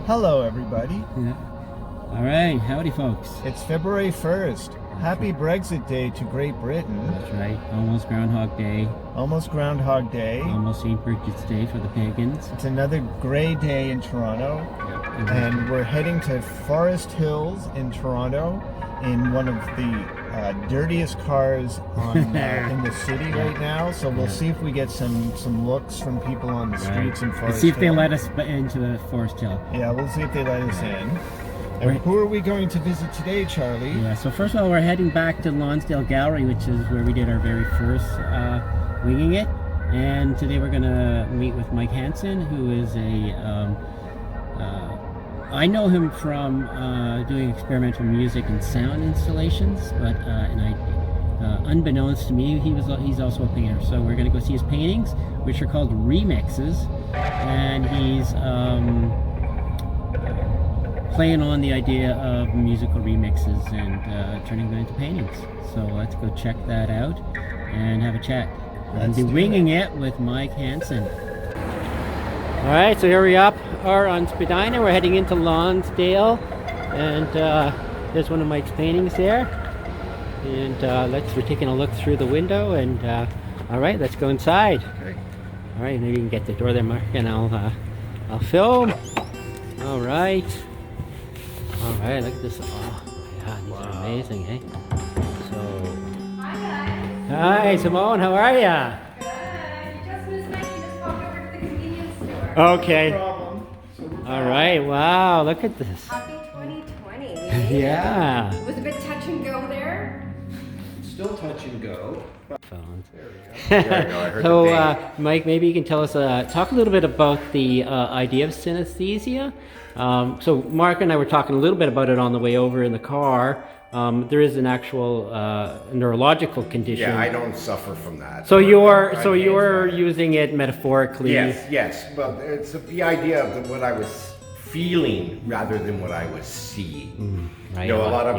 Hello, everybody. Yeah. All right, howdy, folks. It's February 1st. Happy Brexit Day to Great Britain. That's right. Almost Groundhog Day. Almost Groundhog Day. Almost St. Bridget's Day for the pagans. It's another gray day in Toronto. And we're heading to Forest Hills in Toronto in one of the dirtiest cars in the city right now. So we'll see if we get some looks from people on the streets in Forest Hills. See if they let us into the Forest Hill. Yeah, we'll see if they let us in. And who are we going to visit today, Charlie? Yeah, so first of all, we're heading back to Lonsdale Gallery, which is where we did our very first Winging It. And today we're going to meet with Mike Hansen, who is I know him from doing experimental music and sound installations, but unbeknownst to me, he's also a painter. So we're going to go see his paintings, which are called remixes, and he's playing on the idea of musical remixes and turning them into paintings. So let's go check that out and have a chat. And be winging it with Mike Hansen. All right, so here we are on Spadina. We're heading into Lonsdale, and there's one of Mike's paintings there. And we're taking a look through the window. And all right, let's go inside. Okay. All right, maybe you can get the door there, Mark, and I'll film. All right. All right, look at this. Oh, yeah, these are amazing, eh? So. Hi, guys. Hi, Simone. How are ya? Good. You just missed me. You just popped over to the convenience store. Okay. No problem. So we're All right. Wow. Look at this. Happy 2020. Yeah. It was a bit touch and go there. still touch and go. Phones. There we go. There we go. I heard the So, ding. Mike, maybe you can tell us, talk a little bit about the idea of synesthesia. So, Mark and I were talking a little bit about it on the way over in the car. There is an actual neurological condition. Yeah, I don't suffer from that. So you're using it metaphorically. Yes, but it's the idea of what I was feeling rather than what I was seeing. Right. You know, a lot of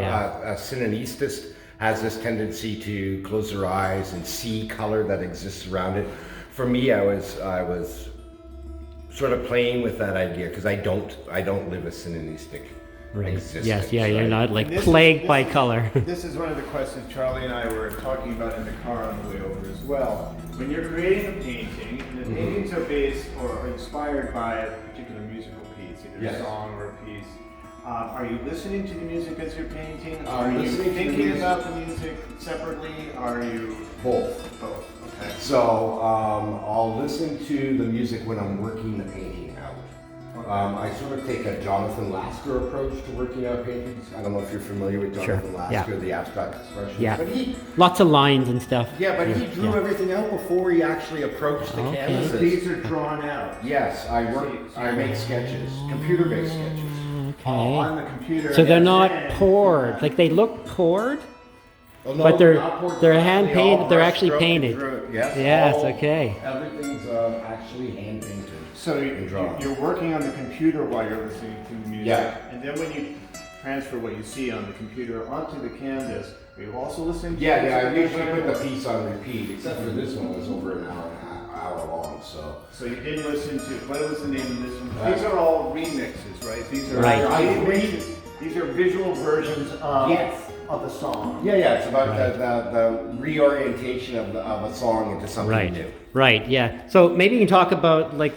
synesthesists has this tendency to close their eyes and see color that exists around it. For me, I was sort of playing with that idea because I don't live a synesthetic existence. Yes, yeah, you're right? not like This plagued is- by this is- color. This is one of the questions Charlie and I were talking about in the car on the way over as well. When you're creating a painting, and the paintings are based or inspired by a particular musical piece, either Yes. a song or a piece, are you listening to the music as you're painting? I'm Are you listening to the thinking music. about the music separately? Are you Both. both? Okay. So I'll listen to the music when I'm working the painting out. I sort of take a Jonathan Lasker approach to working out paintings. I don't know if you're familiar with Jonathan Lasker, the abstract expressionist. Yeah. But he Lots of lines and stuff. he drew everything out before he actually approached the canvases. These are drawn out. Yes, I make sketches, computer-based sketches. On the computer. So they're and not then- poured. Like they look poured. Oh, no, But they're not poured hand directly, painted, all they're brush actually stroke and painted. drew- Yes. Yes, all- okay. Everything's actually hand painted. So you're working on the computer while you're listening to music, Yeah. and then when you transfer what you see on the computer onto the canvas, are you also listening to Yeah, music? I usually put the piece on repeat, except for this one was over an hour long, so. So you did listen to, what was the name of this one? These are all remixes, right? These are Right. remixes. These are visual versions of, Yes. of the song. Yeah, it's about the reorientation of a song into something new. Right, yeah. So maybe you can talk about like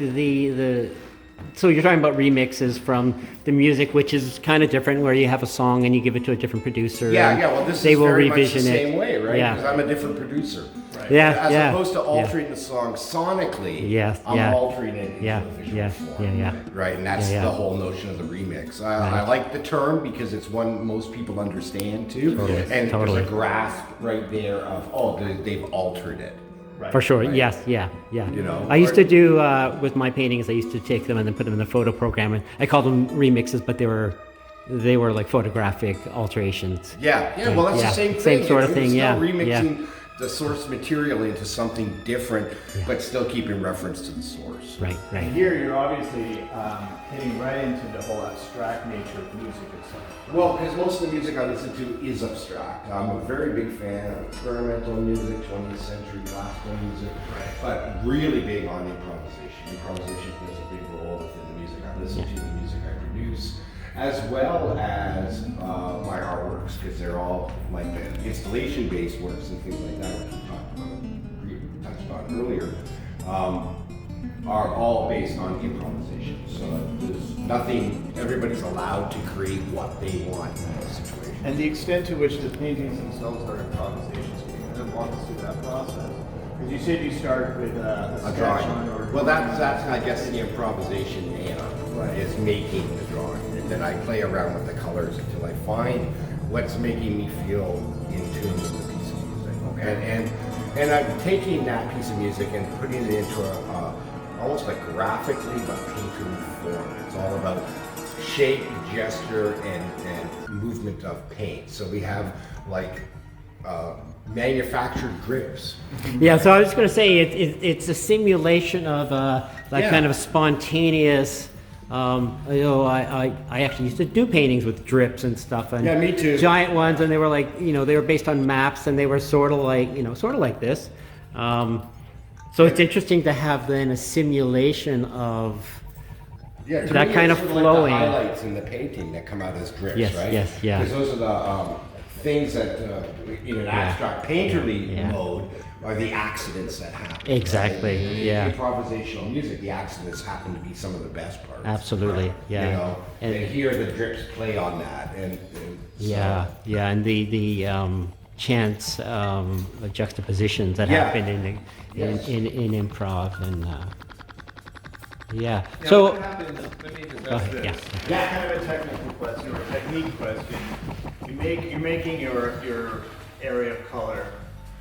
so you're talking about remixes from the music, which is kind of different, where you have a song and you give it to a different producer. and Well, this they is will very much the revision same it. way, right? Yeah. Because I'm a different producer. Yeah, As yeah. opposed to yeah. altering the song sonically, Yes, I'm yeah. altering it into Yeah, a visual yeah, form. yeah. Right, and that's Yeah. the whole notion of the remix. I like the term because it's one most people understand too. Totally, And totally. there's a grasp right there of, they've altered it. Right. For sure, Right. yes, yeah. You know, I used to do, with my paintings, I used to take them and then put them in the photo program, and I called them remixes, but they were like photographic alterations. Yeah, well, that's Yeah, the same thing. same sort of It's thing, still yeah, remixing the source material into something different, but still keeping reference to the source. Right, right. And here you're obviously hitting right into the whole abstract nature of music itself. Well, because most of the music I listen to is abstract. I'm a very big fan of experimental music, 20th century classical music, but really big on improvisation. Improvisation plays a big role within the music I listen to, the music I produce, as well as my artworks, because they're all like installation-based works and things like that, which we touched on earlier, are all based on improvisation. So there's nothing, everybody's allowed to create what they want in those situations. And the extent to which the paintings themselves are improvisations, can you kind of walk us through that process? Because you said you start with a sketch drawing. on or... Well, that's I guess the improvisation is making the drawing, and then I play around with the colors until I find what's making me feel in tune with the piece of music. Okay. And I'm taking that piece of music and putting it into a almost like graphically but painterly form. It's all about shape, gesture, and movement of paint. So we have like manufactured grips. Yeah, so I was going to say it's a simulation of kind of spontaneous. I actually used to do paintings with drips and stuff, and me too. Giant ones, and they were like, they were based on maps, and they were sort of like this. So it's interesting to have then a simulation of that kind of flowing. Like the highlights in the painting that come out as drips, yes, right? Yes, yeah. Because those are the things that in an abstract painterly mode are the accidents that happen. Exactly. Right? Yeah. In improvisational music, the accidents happen to be some of the best parts. Absolutely. Right? Yeah. And here the drips play on that, and so. And the chance juxtapositions that happen in improv and So what happens, let me just go ask ahead, this. Kind of a technical question or a technique question. You're making your area of color,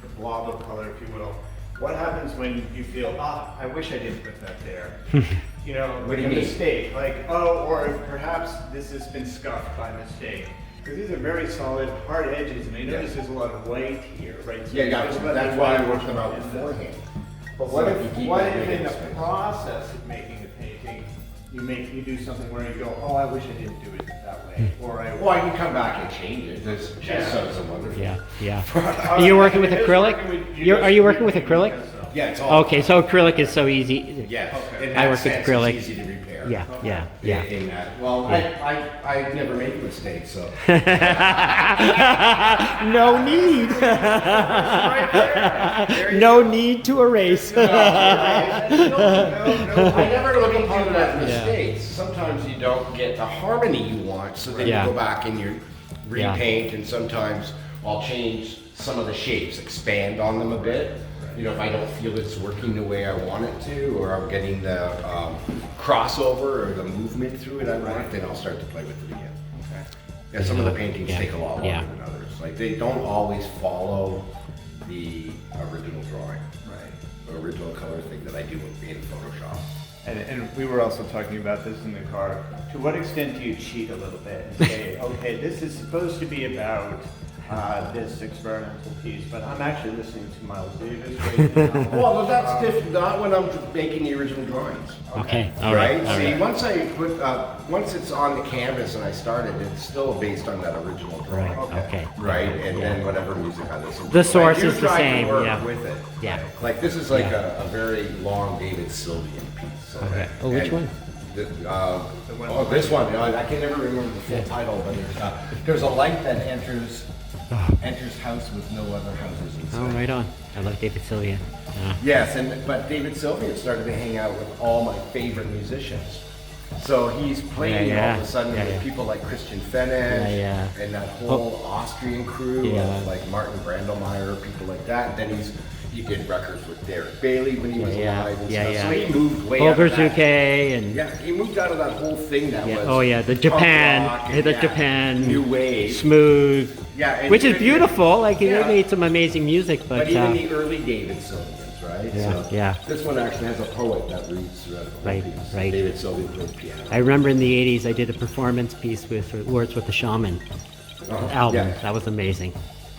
the blob of color, if you will. What happens when you feel, I wish I didn't put that there? What do you a mean? mistake, or perhaps this has been scuffed by mistake. Because these are very solid, hard edges, and I notice there's a lot of white here, right? So that's why I worked them out beforehand. But So what you if keep what that if big in the space. process of making a painting, you do something where you go, I wish I didn't do it that way, or Well, I can come back and change it. There's just so wonderful. yeah. Are you working with acrylic? Are you working with acrylic? Yeah, it's all. Okay, so acrylic is so easy. Yes. Okay. In I that work with sense, acrylic. It's easy to repair. Yeah. In that. Well, I never make a mistake, so. No need. No need to erase. No, I never look upon it as mistakes. Sometimes you don't get the harmony you want, so then you go back and you repaint, and sometimes I'll change some of the shapes, expand on them a bit. If I don't feel it's working the way I want it to, or I'm getting the crossover or the movement through it I want, then I'll start to play with it again. Okay. Yeah, some of the paintings take a lot longer than others. Like they don't always follow the original drawing, the original color thing that I do in Photoshop. And we were also talking about this in the car. To what extent do you cheat a little bit and say, okay, this is supposed to be about this experimental piece, but I'm actually listening to Miles Davis right now. Well, that's different. Not when I'm making the original drawings. Okay. All right. See, once I put, once it's on the canvas and I started, it's still based on that original drawing. Okay. Right, and then whatever music I listen to. The source I do is the try to same, work yeah. with it. Yeah. Like this is like a very long David Sylvian piece. Okay. Oh, which one? This one. I can never remember the full title, but there's a light that enters house with no other houses inside. Oh, right on. I love David Sylvian. Yes, but David Sylvian started to hang out with all my favorite musicians. So he's playing all of a sudden with people like Christian Fenech and that whole Austrian crew of like Martin Brandelmeier, people like that. And then he did records with Derek Bailey when he was alive and stuff. So he moved way out of that. and He moved out of that whole thing that was the punk Japan, rock and, Japan new wave, smooth, and which is beautiful. Like he made some amazing music, but even the early David Sylvians, right? This one actually has a poet that reads throughout the whole piece. Right. David Sylvian played piano. I remember in the '80s I did a performance piece with Words with the Shaman album. Yeah. That was amazing.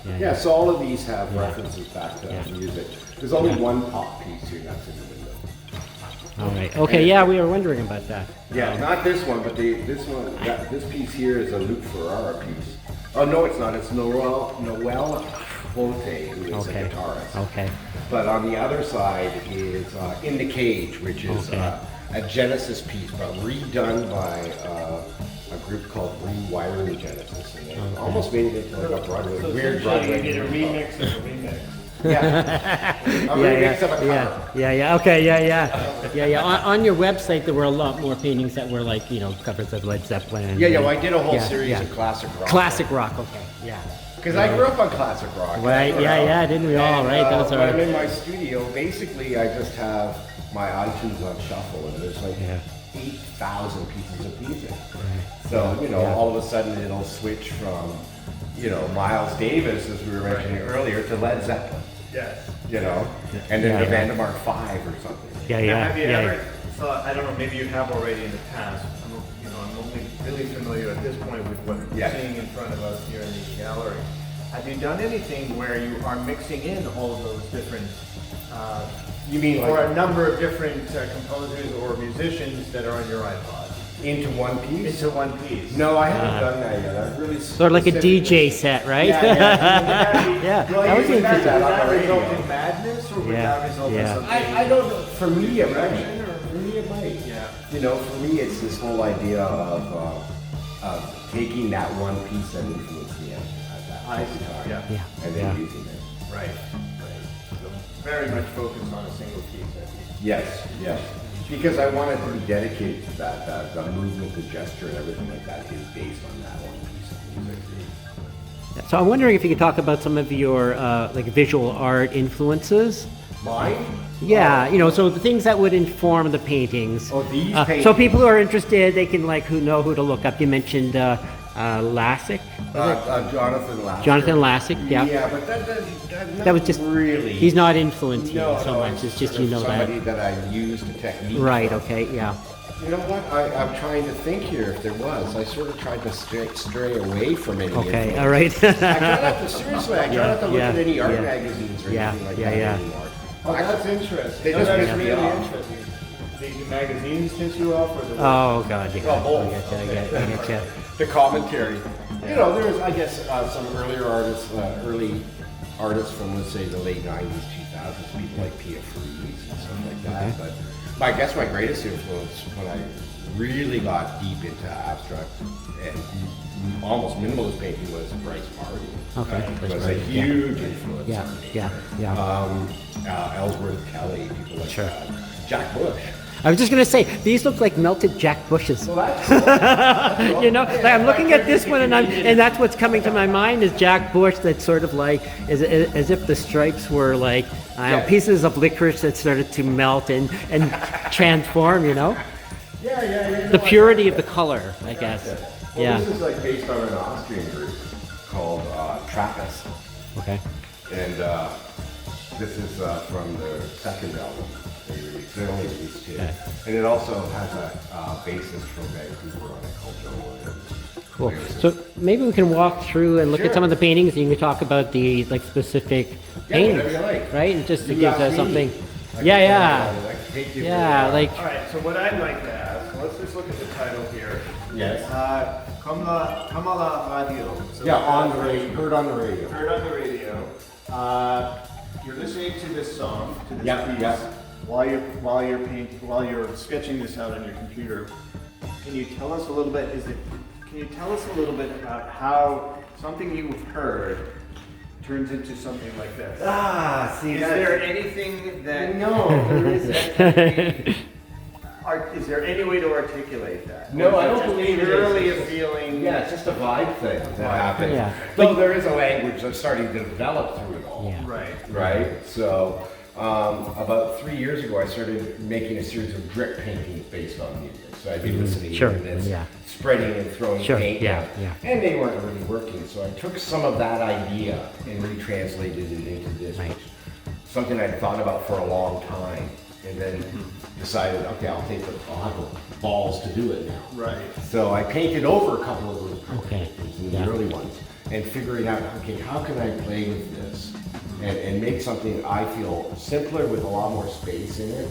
Yeah, so all of these have references back to music. There's only one pop piece here, that's in the window. All right. Okay. Yeah, we were wondering about that. Yeah, not this one, but this one. This piece here is a Luke Ferrara piece. Oh no, it's not. It's Noel Bote, who is a guitarist. Okay. But on the other side is In the Cage, which is a Genesis piece, but redone by a group called Rewiring Genesis, and they almost made it into like a Broadway, weird Broadway. You did a remix of a remix. Yeah. A remix of a cover. Okay, yeah. On your website, there were a lot more paintings that were like, covers of Led Zeppelin. Yeah, well, I did a whole series of classic rock. Classic rock, okay, yeah. Because I grew up on classic rock. Right, didn't we all, right? Those when are... I'm in my studio, basically I just have my iTunes on shuffle, and there's like 8,000 pieces of music. Right. So, all of a sudden it'll switch from, Miles Davis, as we were mentioning earlier, to Led Zeppelin. Yes. And then the Vandermark 5 or something. Have you ever thought, I don't know, maybe you have already in the past, I'm only really familiar at this point with what we're seeing in front of us here in the gallery. Have you done anything where you are mixing in all of those different, you mean or a number of different composers or musicians that are on your iPod? Into one piece? Into one piece. No, I haven't done that yet. I've really sort of like a DJ set, right? Yeah. Well, that was would interesting. that result in madness, or would that result in something? I don't know. For me, it might. For me, it might. Yeah. For me, it's this whole idea of taking that one piece that influenced me at that guitar, and then using it. Right. So very much focused on a single piece, I think. Yes. Because I wanted to be dedicated to that. The movement, the gesture, and everything like that is based on that one piece of music. So I'm wondering if you could talk about some of your like visual art influences. Mine? Yeah, so the things that would inform the paintings. Oh, these paintings. So people who are interested, they can who know who to look up. You mentioned Lassick. Jonathan Lassick. Jonathan Lassick, yeah. Yeah, but That was just really. He's not influencing you so No, much. It's just sort of somebody that. I used the technique. Right. from. Okay. Yeah. You know what? I'm trying to think here if there was. I sort of tried to stray away from any. Okay. influence. All right. I try not to seriously. I try not to look at any art magazines or anything like that anymore. Oh, that's interesting. They just that's piss me really off. interesting. The magazines piss you off, or the Oh God. Yeah. both. I get you. The commentary. There was, I guess, some earlier artists, early artists from, let's say, the late 90s, 2000s, people like Pia Fries and stuff like that. Okay. But I guess my greatest influence when I really got deep into abstract and almost minimalist painting was Bryce Marty. Okay. It was a huge influence. Yeah. Ellsworth Kelly, people like that. Jack Bush. I was just gonna say these look like melted Jack Bushes. Well, that's cool. I'm looking at this one, and that's what's coming to my mind is Jack Bush. That's sort of like as if the stripes were like pieces of licorice that started to melt and transform. Yeah. The purity of the color, I guess. Well, this is like based on an Austrian group called Trappist. Okay. And this is from their second album they released. They only released two. Okay. And it also has a bassist from Vancouver on it called Joe Williams. Cool. So maybe we can walk through and look at some of the paintings, and you can talk about the specific paintings, whatever you like. right? And just to You give ask us me. something. I can take you Yeah, for- like All right. So what I'd like to ask, let's just look at the title here. Yes. Comme la radio. So On the radio. Heard on the radio. Heard on the radio. You're listening to this song, to this piece, Yeah. while you're sketching this out on your computer. Can you tell us a little bit? Can you tell us a little bit about how something you've heard turns into something like this? See, Is there anything that No, there isn't. Is there any way to articulate that? No, Or I is it don't just believe it purely is. a feeling. Yeah, it's just a vibe thing that happens. Yeah. Though there is a language that's starting to develop through it all. Yeah. Right. Right? So, about 3 years ago, I started making a series of drip paintings based on music. So I'd be listening Sure, to this, yeah. spreading and throwing Sure, paint yeah, down. yeah. And they weren't really working. So I took some of that idea and retranslated it into this, Right. which something I'd thought about for a long time. And then decided, okay, I'll have the balls to do it now. Right. So I painted over a couple of those Okay, paintings in yeah. the early ones. and figuring out, okay, how can I play with this and make something I feel simpler with a lot more space in it.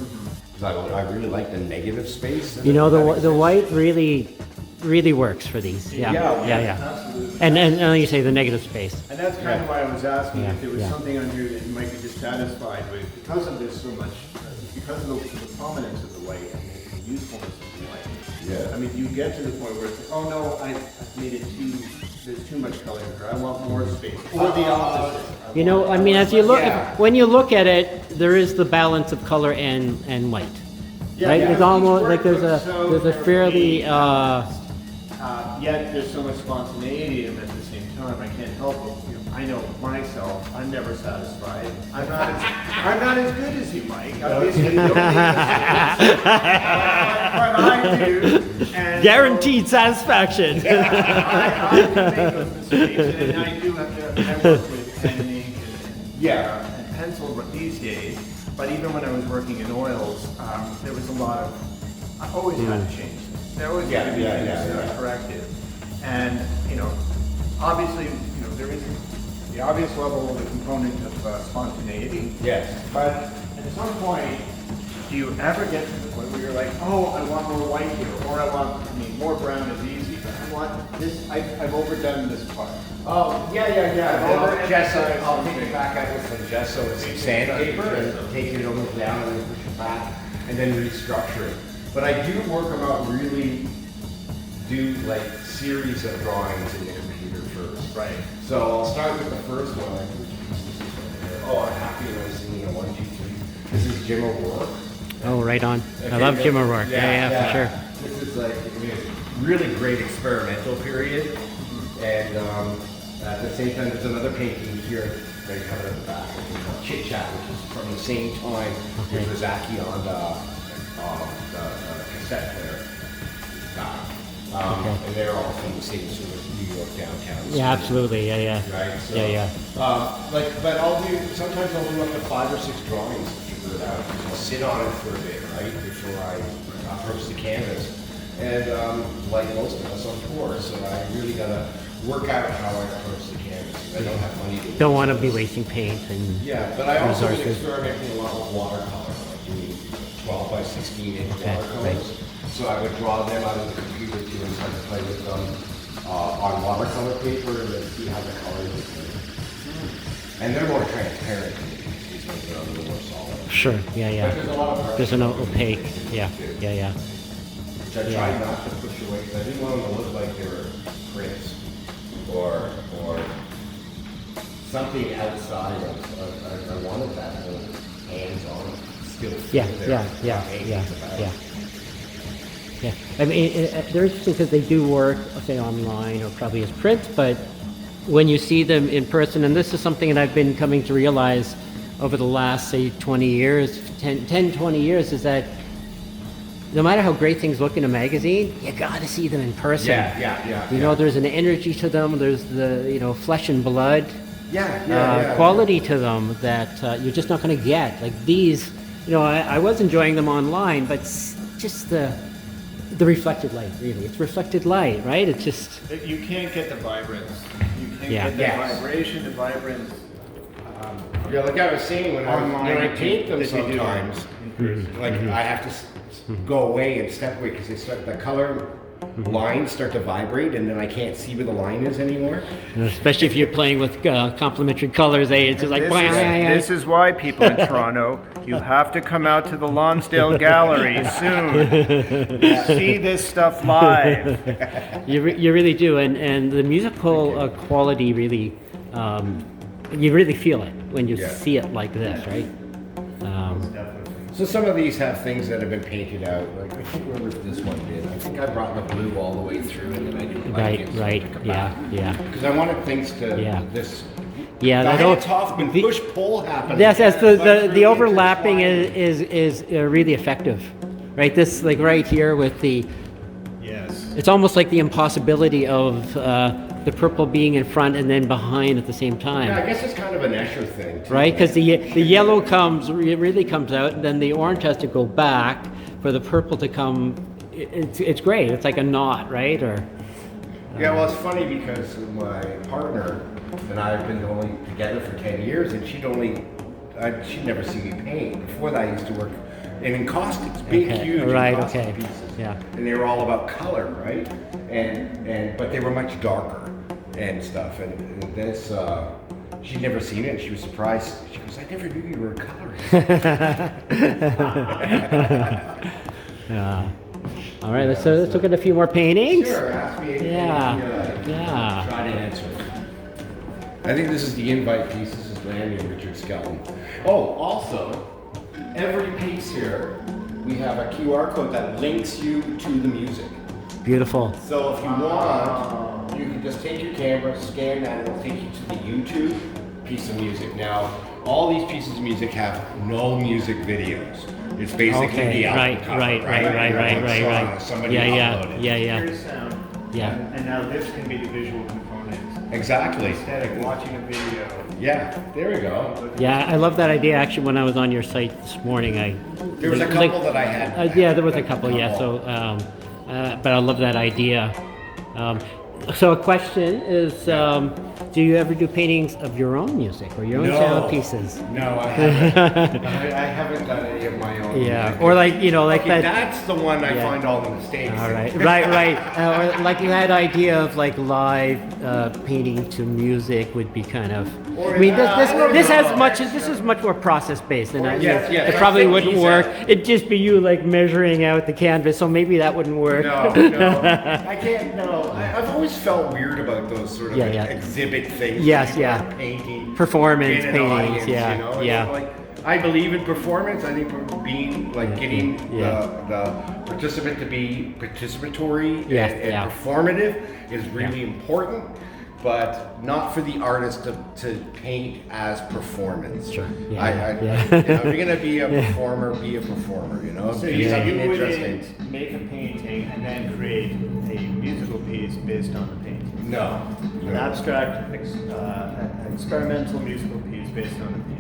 Because I really like the negative space. You know, the white really works for these. Yeah. Absolutely. And you say the negative space. And that's kind of why I was asking if there was Yeah. something on here that you might be dissatisfied with because of this so much, because of the prominence of the white and the usefulness of the white. Yeah. I mean, you get to the point where it's like, oh no, I've made it there's too much color here. I want more space. Or the opposite. You know, I mean, as you look, Yeah. when you look at it, there is the balance of color and white. Right? yeah. It's almost like Each work there's looks a so fairly yet there's so much spontaneity in it at the same time. I can't help it. You know, I know myself. I'm never satisfied. I'm not as good as you, Mike. Obviously, you don't make mistakes. But I do. And guaranteed satisfaction. I do make those mistakes, and I do have to. I work with pen and ink and pencil these days. But even when I was working in oils, there was a lot of. I always had to change things. There always had to be things that are corrective. And you know, obviously, you know, there is the obvious level of the component of spontaneity. Yes. But at some point, do you ever get to the point where you're like, oh, I want more white here, or I mean, more brown is easy, but I want this, I've overdone this part. Oh, yeah. Over Gesso, emphasize I'll take something. it back out with some gesso and some sandpaper and take it over down and then push it back and then restructure it. But I do work them out really, do like series of drawings in the computer first. Right. So I'll start with the first one. Oh, I'm happy when I'm singing a 1, 2, 3. This is Jim O'Rourke. Oh, right on. I Okay, love but- Jim O'Rourke. Yeah, for sure. This is like a really great experimental period, and at the same time, there's another painting here that you have at the back, which is called Chit Chat, which is from the same time Okay. as Zaki on the cassette player. And they're all from the same sort of New York downtown. Yeah, absolutely. Yeah. Right. So, Yeah. but sometimes I'll do up to 5 or 6 drawings to figure it out. I'll sit on it for a bit, right, before I approach the canvas. And like most of us on tour, so I really gotta work out how I approach the canvas. I don't have money to. Don't want to be wasting paint and Yeah, but I also been resources. experimenting a lot with watercolor, like doing 12 by 16 inch Okay, watercolors. So I would draw them out of the computer too and try to play with them on watercolor paper and then see how the colors would play. And they're more transparent than these ones, they're a little more solid. sure. But Yeah. there's a lot of There's an opaque. Yeah. which I tried not to push away because I didn't want them to look like they were prints or something outside of. I wanted that hands-on skill. Yeah. I mean, they're interesting because they do work, say, online or probably as print, but when you see them in person, and this is something that I've been coming to realize over the last, say, 20 years, 10, 20 years, is that no matter how great things look in a magazine, you got to see them in person. Yeah. You know, there's an energy to them, there's the, flesh and blood Yeah. quality to them that you're just not going to get. Like these, I was enjoying them online, but just the reflected light, really. It's reflected light, right? It's just... You can't get the vibrance. You can't Yeah. get the Yes. vibration, the vibrance. Yeah, like I was saying, when I paint them that you do sometimes, in person. like I have to go away and step away because the color lines start to vibrate and then I can't see where the line is anymore. Especially if you're playing with complementary colors, it's just like... This is why, people in Toronto, you have to come out to the Lonsdale Gallery soon. See this stuff live. You really do, and the musical quality really, you really feel it when you see it like this, right? So some of these have things that have been painted out. Like I can't remember if this one did. I think I brought the blue all the way through and then I did Right, yeah. Because I wanted things to this. Yeah, The that Hands Hoffman push-pull happened. Yes, the really overlapping intertwined. is really effective, right? This, like right here with the, Yes. it's almost like the impossibility of the purple being in front and then behind at the same time. Yeah, I guess it's kind of an Escher thing, too. Right, because the yellow really comes out, and then the orange has to go back for the purple to come. It's great. It's like a knot, right? Or Yeah, well, it's funny because my partner and I have been only together for 10 years, and she'd never seen me paint. Before that, I used to work in caustics, big, Okay, huge right, caustic okay, pieces. yeah. And they were all about color, right? But they were much darker and stuff. And this, she'd never seen it, and she was surprised. She goes, "I never knew you were a colorist." Yeah. All right, let's look at a few more paintings. Sure, ask me anything. Yeah. Try to answer. I think this is the invite piece. This is Lanny and Richard Skelton. Oh, also, every piece here, we have a QR code that links you to the music. Beautiful. So if you want, you can just take your camera, scan that, and it'll take you to the YouTube piece of music. Now, all these pieces of music have no music videos. It's basically the album cover, right. Somebody Yeah. Here's sound. Yeah. And now this can be the visual components. Exactly. Instead of watching a video. Yeah, there we go. Yeah, I love that idea. Actually, when I was on your site this morning, There was a couple that I had. yeah, there was a couple. Yeah, so but I love that idea. So a question is, do you ever do paintings of your own music or your own sound pieces? No, I haven't. I haven't done any of my own. Yeah, music. or like like Okay, that. that's the one I find all the mistakes. All in. right. Or like you had idea of like live painting to music would be kind of. I mean, this is much more process based, and Yes, it I probably think wouldn't he's work. a- It'd just be you like measuring out the canvas, so maybe that wouldn't work. No, I can't. No, I've always felt weird about those sort of exhibit things. Yes, People yeah. are Painting, Performance in an paintings, audience, yeah, you know? yeah. Like, I believe in performance. I think being like getting the participant to be participatory and performative is really important, but not for the artist to paint as performance. Sure. You know, if you're gonna be a performer, be a performer. You know, So do you something interesting. wouldn't make a painting and then create a musical piece based on the painting. No. An abstract, experimental musical piece based on the painting.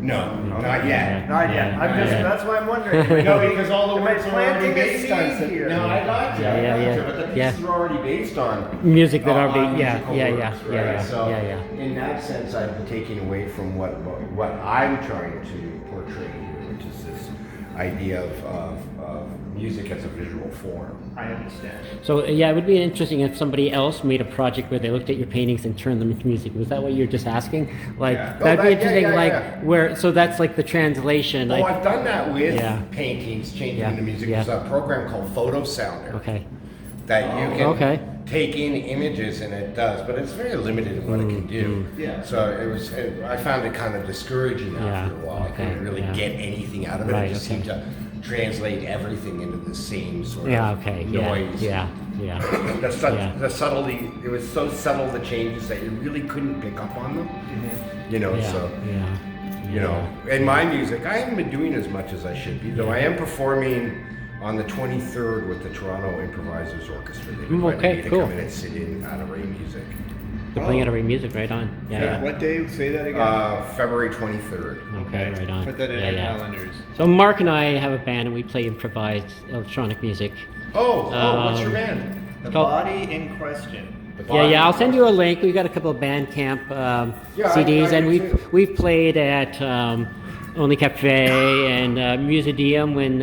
No, not yet. Not yet. That's why I'm wondering. No, because all the Am I works are already planting a based on. seed here? No, I got you. But the pieces are already based on Music that on already, musical works, right? So yeah. in that sense, I'm taking away from what I'm trying to portray here, which is this idea of music as a visual form. I understand. So it would be interesting if somebody else made a project where they looked at your paintings and turned them into music. Was that what you're just asking? Like that'd be interesting. Where so that's like the translation. Oh, I've done that with paintings, changing into music. Yeah. There's a program called Photo Sounder. Okay. That you can take in images and it does, but it's very limited in what it can do. Yeah. So I found it kind of discouraging after a while. I couldn't really get anything out of it. Right, It just seemed to translate everything into the same sort of noise. The subtlety, it was so subtle, the changes, that you really couldn't pick up on them. You know, you know, in my music, I haven't been doing as much as I should be, though I am performing on the 23rd with the Toronto Improvisers Orchestra. They invited me to come in and sit in at Array Music. They're playing at Array Music, right on. Yeah. What day? Say that again. February 23rd. Okay, right on. Put that in our calendars. So Mark and I have a band and we play improvised electronic music. What's your band? The Body in Question. I'll send you a link. We've got a couple of Bandcamp CDs, and we've played at Only Cafe and Museum when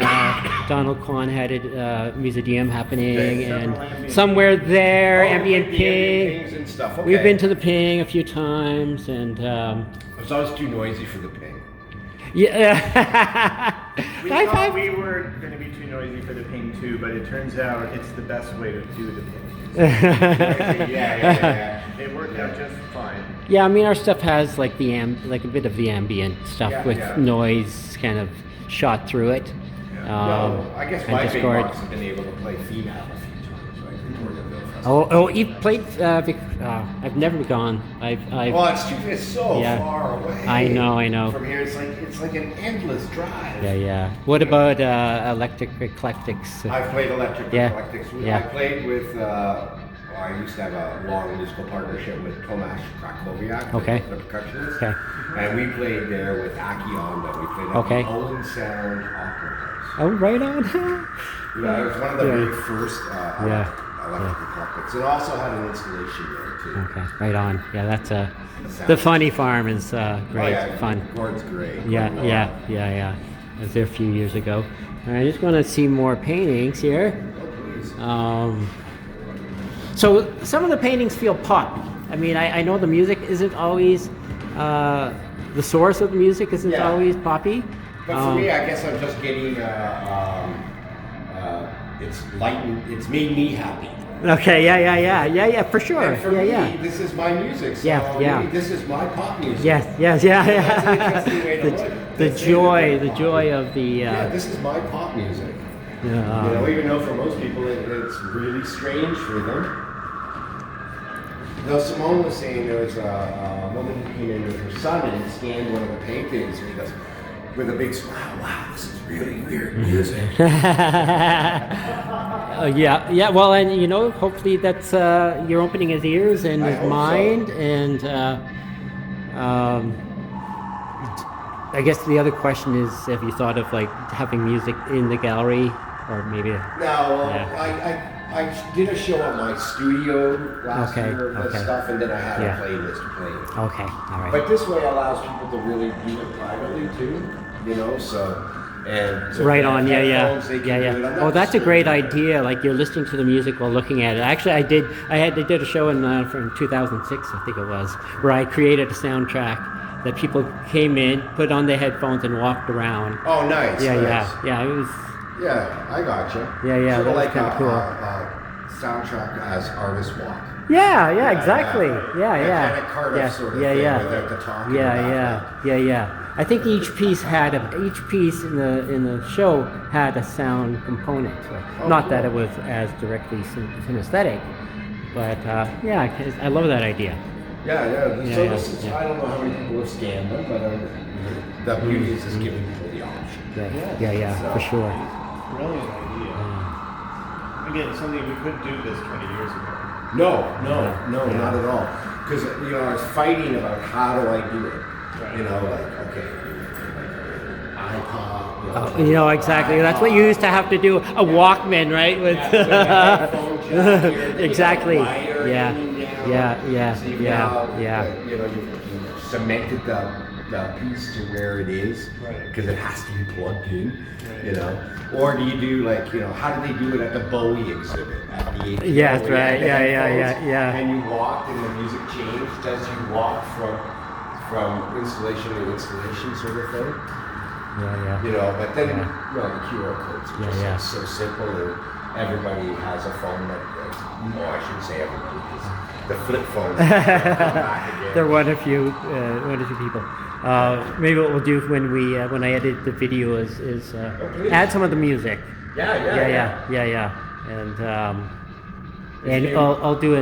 Donald Kwan had a Museum happening, and somewhere there, Ambient Ping. And stuff. Okay. We've been to the Ping a few times, and it was always too noisy for the Ping. yeah. We thought we were going to be too noisy for the Ping too, but it turns out it's the best way to do the Ping. It worked out just fine. Yeah, I mean our stuff has like like a bit of the ambient stuff with noise kind of shot through it. I guess my big box have been able to play FEMAP a few times, right? Victoriaville Festival. Oh, you've played I've never gone. Well, it's so far away. I know. From here, it's like an endless drive. Yeah. What about Electric Eclectics? I've played Electric Eclectics. Yeah. I played with. I used to have a long musical partnership with Tomasz Krakowiak, the percussionist. Okay. And we played there with Aki Onda. We played at the Owen Sound Opera House. Oh, right on. It was one of the very first electrical puppets. It also had an installation there too. Okay, right on. Yeah, that's the Funny Farm is great, fun. Gordon's great. Yeah. I was there a few years ago. I just want to see more paintings here. So some of the paintings feel pop. I mean, I know the music isn't always, the source of the music isn't always poppy. But for me, I guess I'm just getting, it's made me happy. Okay, yeah, for sure. And for me, this is my music. So maybe this is my pop music. Yes. That's an interesting way to look. The joy of the. This is my pop music. Yeah. Even though for most people it's really strange for them. Though Simone was saying there was a woman who came in with her son and scanned one of the paintings, and he goes with a big smile, "Wow, this is really weird music." Yeah. Well, and hopefully that's you're opening his ears and his mind, and I guess the other question is, have you thought of like having music in the gallery, or maybe? No, I did a show at my studio last year of stuff, and then I had a playlist playing. Okay, all right. But this way allows people to really do it privately too, so. And so right on, yeah. Oh, that's a great idea. Like you're listening to the music while looking at it. Actually, I did a show from 2006, I think it was, where I created a soundtrack that people came in, put on their headphones, and walked around. Oh, nice. Yeah. It was. Yeah, I gotcha. Yeah. Sort That of was like kind of cool. Soundtrack as artists walk. Yeah, exactly. Yeah. Kind of Cardiff sort of thing without the talking. Yeah. I think each piece in the show had a sound component. Not that it was as directly synesthetic, but I love that idea. Yeah. So this is, I don't know how many people have scanned them, but the beauty is just giving people the option. Yeah, for sure. Brilliant idea. Again, something we couldn't do this 20 years ago. No, not at all. Because I was fighting about how do I do it. Right. Okay, iPod. Exactly. That's what you used to have to do. A Walkman, right? With exactly. Yeah. So you cemented the piece to where it is, because it has to be plugged in. Or do you do how do they do it at the Bowie exhibit at the APO? Yes, right. Yeah. And you walked and the music changed as you walked from installation to installation, sort of thing. Yeah. But then the QR codes are just so simple, and everybody has a phone that. I shouldn't say everybody. The flip phone. There are one or two people. Maybe what we'll do when I edit the video is add some of the music. Yeah. And I'll do a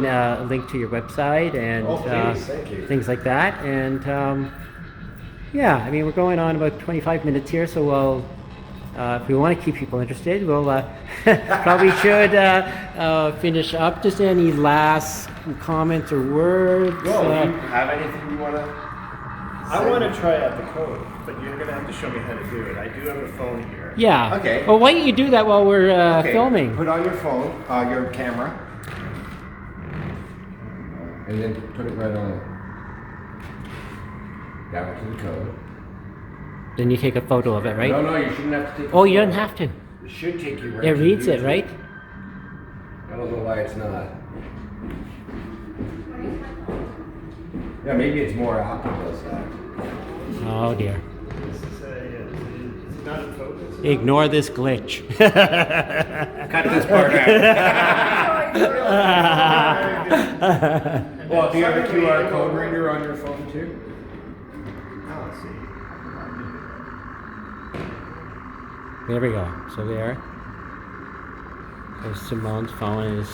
link to your website and things like that. And we're going on about 25 minutes here, so we'll. If we want to keep people interested, we'll probably should finish up. Just any last comments or words? Do you have anything you want to I want to try out the code, but you're going to have to show me how to do it. I do have a phone here. Yeah. Okay. Well, why don't you do that while we're filming? Put on your phone, your camera, and then put it right on. Down to the code. Then you take a photo of it, right? No, you shouldn't have to take. Oh, you don't have to. It should take you right. It reads it, right? I don't know why it's not. Yeah, maybe it's more Apple does that. Oh dear. This is not in focus. Ignore this glitch. Cut this part out. Well, do you have a QR code reader on your phone too? Let's see. There we go. So there. There's Simone's phone is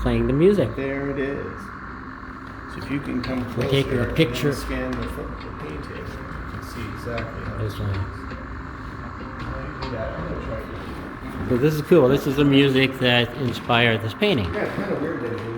playing the music. There it is. So if you can come closer, We're taking a picture. And scan the painting, you can see exactly how This one. do that. I'm gonna try to. So this is cool. This is the music that inspired this painting. Yeah, it's kind of weird that it